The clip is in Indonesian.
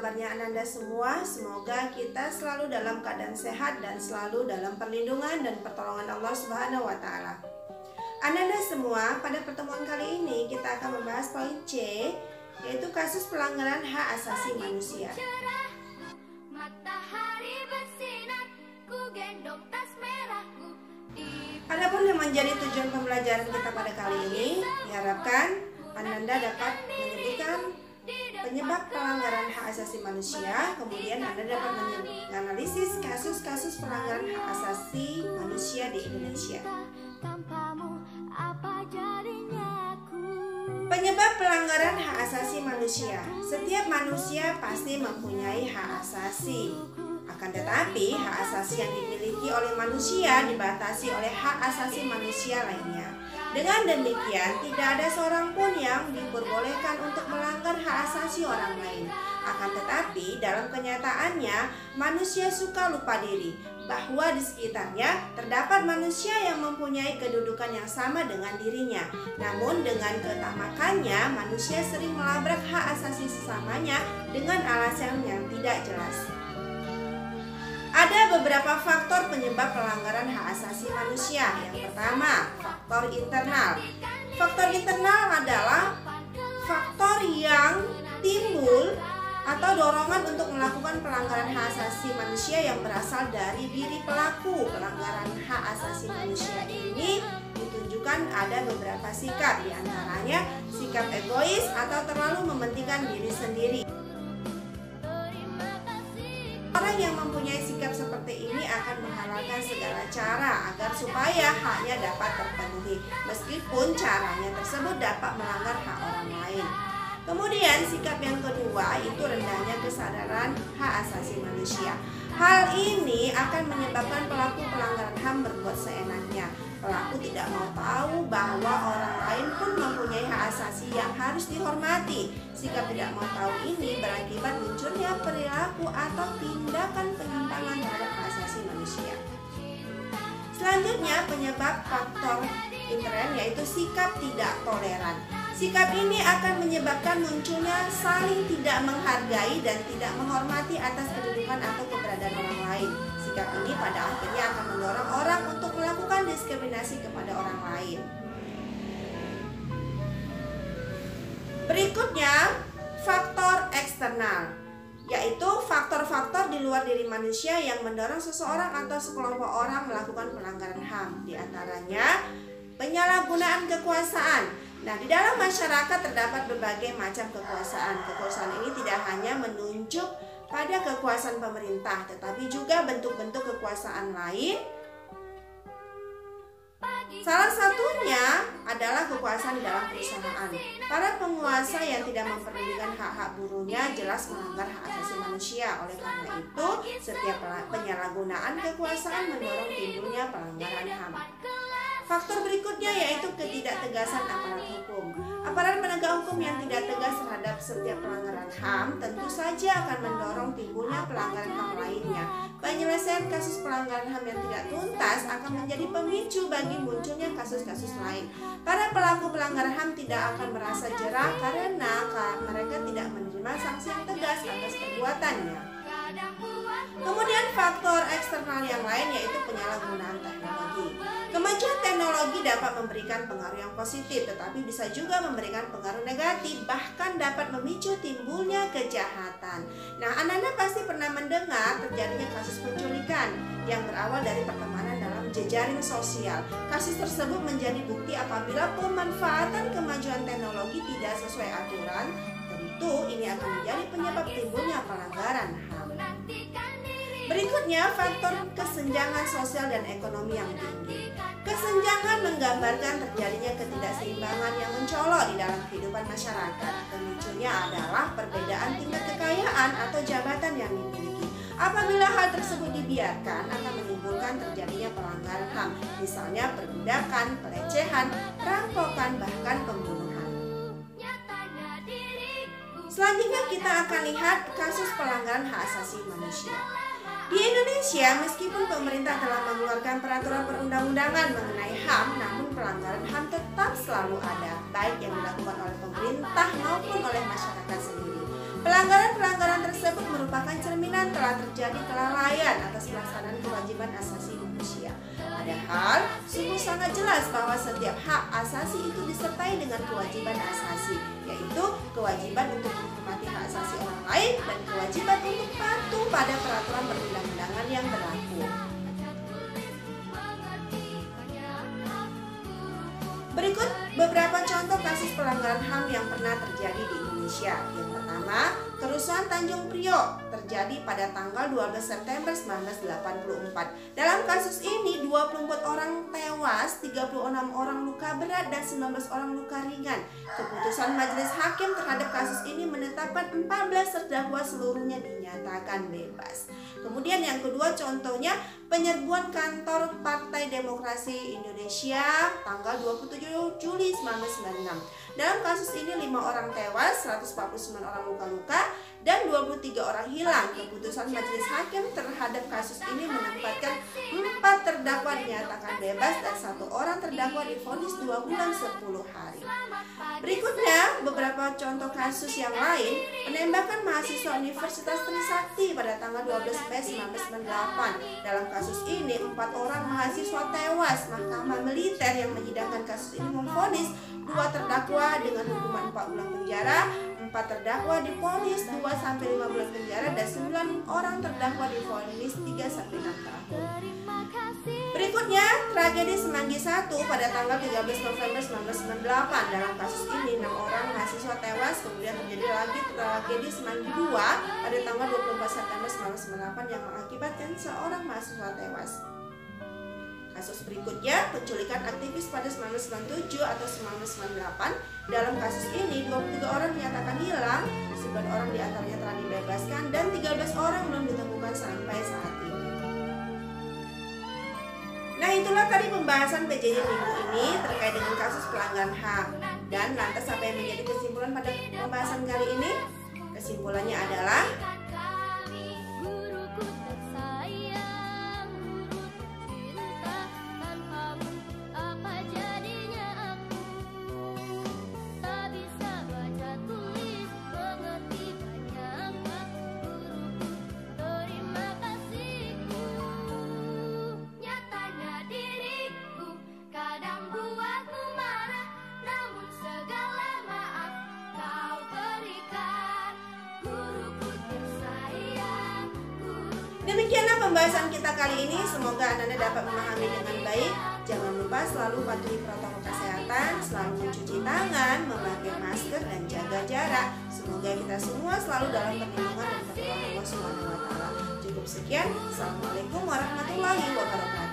kabarnya Ananda semua? Semoga kita selalu dalam keadaan sehat dan selalu dalam perlindungan dan pertolongan Allah Subhanahu wa Ta'ala. Ananda semua, pada pertemuan kali ini kita akan membahas poin C, yaitu kasus pelanggaran hak asasi manusia. Adapun yang menjadi tujuan pembelajaran kita pada kali ini, diharapkan Ananda dapat menyebutkan penyebab pelanggaran hak asasi manusia, kemudian Anda dapat menganalisis kasus-kasus pelanggaran hak asasi manusia di Indonesia. Penyebab pelanggaran hak asasi manusia. Setiap manusia pasti mempunyai hak asasi. Akan tetapi, hak asasi yang dimiliki oleh manusia dibatasi oleh hak asasi manusia lainnya. Dengan demikian, tidak ada seorang pun yang diperbolehkan untuk melanggar hak asasi orang lain. Akan tetapi, dalam kenyataannya, manusia suka lupa diri bahwa di sekitarnya terdapat manusia yang mempunyai kedudukan yang sama dengan dirinya. Namun, dengan ketamakannya, manusia sering melabrak hak asasi sesamanya dengan alasan yang tidak jelas. Ada beberapa faktor penyebab pelanggaran hak asasi manusia. Yang pertama, faktor internal. Faktor internal adalah faktor yang timbul atau dorongan untuk melakukan pelanggaran hak asasi manusia yang berasal dari diri pelaku. Pelanggaran hak asasi manusia ini ditunjukkan ada beberapa sikap, diantaranya sikap egois atau terlalu mementingkan diri sendiri. Orang yang mempunyai sikap seperti ini akan menghalalkan segala cara agar supaya haknya dapat terpenuhi, meskipun caranya tersebut dapat melanggar hak orang lain. Kemudian sikap yang kedua itu rendahnya kesadaran hak asasi manusia. Hal ini akan menyebabkan pelaku pelanggaran HAM berbuat seenaknya. Pelaku tidak mau tahu bahwa orang lain pun mempunyai hak asasi yang harus dihormati. Sikap tidak mau tahu ini berakibat munculnya perilaku atau tindakan penyimpangan terhadap hak asasi manusia. Selanjutnya, penyebab faktor intern yaitu sikap tidak toleran. Sikap ini akan menyebabkan munculnya saling tidak menghargai dan tidak menghormati atas kedudukan atau keberadaan orang lain. Sikap ini pada akhirnya akan mendorong orang untuk melakukan diskriminasi kepada orang lain. Berikutnya, faktor eksternal, yaitu faktor-faktor di luar diri manusia yang mendorong seseorang atau sekelompok orang melakukan pelanggaran HAM. Di antaranya, penyalahgunaan kekuasaan. Nah, di dalam masyarakat terdapat berbagai macam kekuasaan. Kekuasaan ini tidak hanya menunjuk pada kekuasaan pemerintah, tetapi juga bentuk-bentuk kekuasaan lain. Salah satunya adalah kekuasaan di dalam perusahaan. Para penguasa yang tidak memperdulikan hak-hak buruhnya jelas melanggar hak asasi manusia. Oleh karena itu, setiap penyalahgunaan kekuasaan mendorong timbulnya pelanggaran HAM. Faktor berikutnya yaitu ketidaktegasan aparat hukum. Aparat penegak hukum yang tidak tegas terhadap setiap pelanggaran HAM tentu saja akan mendorong timbulnya pelanggaran HAM lainnya. Penyelesaian kasus pelanggaran HAM yang tidak tuntas akan menjadi pemicu bagi munculnya kasus-kasus lain. Para pelaku pelanggaran HAM tidak akan merasa jerah karena mereka tidak menerima sanksi yang tegas atas perbuatannya. Kemudian faktor eksternal yang lain yaitu penyalahgunaan teknologi. Kemajuan teknologi dapat memberikan pengaruh yang positif, tetapi bisa juga memberikan pengaruh negatif, bahkan dapat memicu timbulnya kejahatan. Nah, Ananda pasti pernah mendengar terjadinya kasus penculikan yang berawal dari pertemanan dalam jejaring sosial. Kasus tersebut menjadi bukti apabila pemanfaatan kemajuan teknologi tidak sesuai aturan, tentu ini akan menjadi penyebab timbulnya pelanggaran HAM. Berikutnya, faktor kesenjangan sosial dan ekonomi yang tinggi. Kesenjangan menggambarkan terjadinya ketidakseimbangan yang mencolok di dalam kehidupan masyarakat. Pemicunya adalah perbedaan tingkat kekayaan atau jabatan yang dimiliki. Apabila hal tersebut dibiarkan, akan menimbulkan terjadinya pelanggaran HAM, misalnya perbudakan, pelecehan, perampokan, bahkan pembunuhan. Selanjutnya kita akan lihat kasus pelanggaran hak asasi manusia. Di Indonesia, meskipun pemerintah telah mengeluarkan peraturan perundang-undangan mengenai HAM, namun pelanggaran HAM tetap selalu ada, baik yang dilakukan oleh pemerintah maupun oleh masyarakat sendiri. Pelanggaran-pelanggaran tersebut merupakan cerminan telah terjadi kelalaian atas pelaksanaan kewajiban asasi manusia. Padahal, sungguh sangat jelas bahwa setiap hak asasi itu disertai dengan kewajiban asasi, yaitu kewajiban untuk menghormati hak asasi orang lain dan kewajiban untuk patuh pada peraturan perundang-undangan yang berlaku. Berikut beberapa contoh kasus pelanggaran HAM yang pernah terjadi di Indonesia. Yang pertama, kerusuhan Tanjung Priok terjadi pada tanggal 12 September 1984. Dalam kasus ini 24 orang tewas, 36 orang luka berat dan 19 orang luka ringan. Keputusan majelis hakim terhadap kasus ini menetapkan 14 terdakwa seluruhnya dinyatakan bebas. Kemudian yang kedua contohnya penyerbuan kantor Partai Demokrasi Indonesia tanggal 27 Juli 1996. Dalam kasus ini 5 orang tewas, 149 orang luka-luka, dan 23 orang hilang. Keputusan majelis hakim terhadap kasus ini menempatkan 4 terdakwa dinyatakan bebas dan 1 orang terdakwa divonis 2 bulan 10 hari. Berikutnya beberapa contoh kasus yang lain. Penembakan mahasiswa Universitas Trisakti pada tanggal 12 Mei 1998. Dalam kasus ini 4 orang mahasiswa tewas. Mahkamah militer yang menyidangkan kasus ini memvonis 2 terdakwa dengan hukuman 4 bulan penjara, 4 terdakwa divonis 2-5 bulan penjara, dan 9 orang terdakwa divonis 3-6 tahun. Berikutnya, tragedi Semanggi 1 pada tanggal 13 November 1998. Dalam kasus ini 6 orang mahasiswa tewas. Kemudian terjadi lagi tragedi Semanggi 2 pada tanggal 24 September 1998 yang mengakibatkan seorang mahasiswa tewas. Kasus berikutnya, penculikan aktivis pada 1997 atau 1998. Dalam kasus ini, 23 orang dinyatakan hilang, 9 orang diantaranya telah dibebaskan, dan 13 orang belum ditemukan sampai saat ini. Nah, itulah tadi pembahasan PJJ minggu ini terkait dengan kasus pelanggaran HAM. Dan lantas apa yang menjadi kesimpulan pada pembahasan kali ini? Kesimpulannya adalah demikianlah pembahasan kita kali ini. Semoga Anda dapat memahami dengan baik. Jangan lupa selalu patuhi protokol kesehatan, selalu mencuci tangan, memakai masker, dan jaga jarak. Semoga kita semua selalu dalam perlindungan dan pertolongan Allah SWT. Cukup sekian. Assalamualaikum warahmatullahi wabarakatuh.